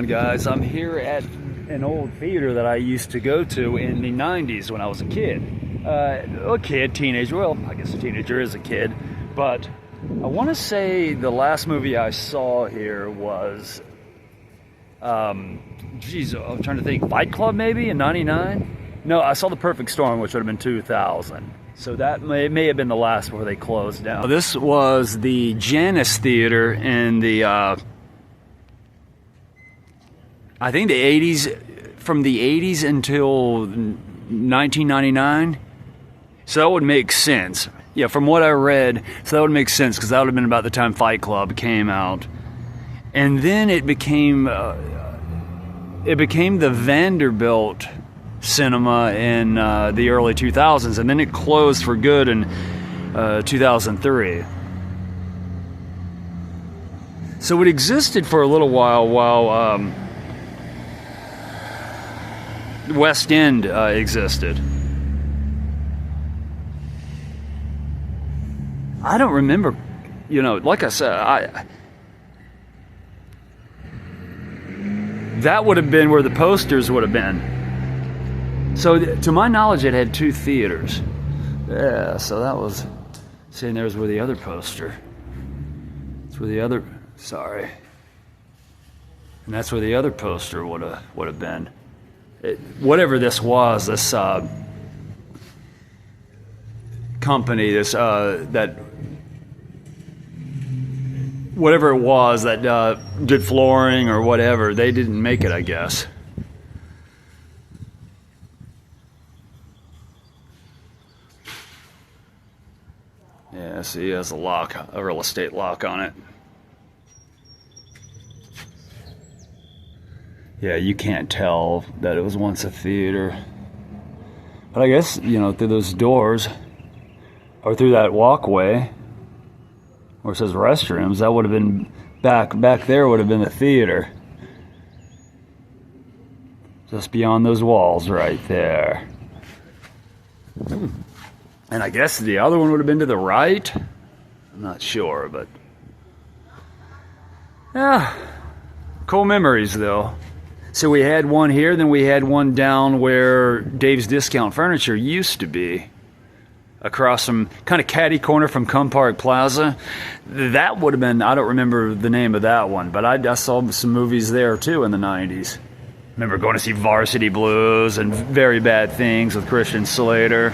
on, guys? I'm here at an old theater that I used to go to in the 90s when I was a kid. Teenager. Well, I guess a teenager is a kid. But I want to say the last movie I saw here was, I'm trying to think, Fight Club maybe in 99? No, I saw The Perfect Storm, which would have been 2000. So that may have been the last before they closed down. This was the Janus Theater in the, I think the 80s, from the 80s until 1999. So that would make sense. Yeah, from what I read, so that would make sense because that would have been about the time Fight Club came out. And then it became the Vanderbilt Cinema in the early 2000s, and then it closed for good in 2003. So it existed for a little while West End existed. I don't remember, like I said, that would have been where the posters would have been. So to my knowledge, it had two theaters. Yeah, so that was, seeing there's where the other poster. That's where the other, sorry. And that's where the other poster would have been. Whatever this was, this company, whatever it was that did flooring or whatever, they didn't make it, I guess. Yeah, see, it has a lock, a real estate lock on it. Yeah, you can't tell that it was once a theater. But I guess, through those doors, or through that walkway, where it says restrooms, that would have been, back there would have been the theater. Just beyond those walls right there. And I guess the other one would have been to the right. I'm not sure, but yeah, cool memories though. So we had one here, then we had one down where Dave's Discount Furniture used to be, across from, kind of catty corner from Cum Park Plaza. That would have been, I don't remember the name of that one, but I saw some movies there too in the 90s. Remember going to see Varsity Blues and Very Bad Things with Christian Slater,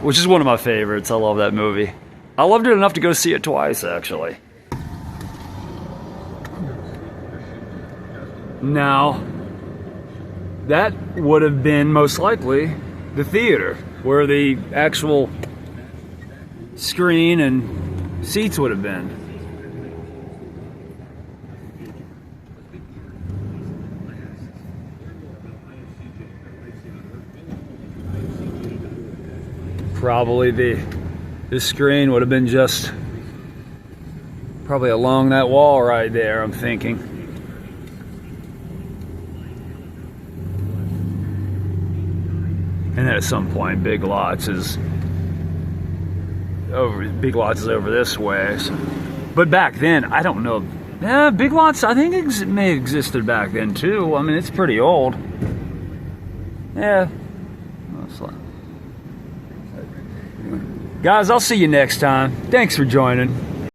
which is one of my favorites. I love that movie. I loved it enough to go see it twice, actually. Now, that would have been most likely the theater, where the actual screen and seats would have been. Probably the screen would have been just probably along that wall right there, I'm thinking. And then at some point, Big Lots is over this way. So. But back then, I don't know. Yeah, Big Lots, I think it may have existed back then too. I mean, it's pretty old. Yeah. Guys, I'll see you next time. Thanks for joining.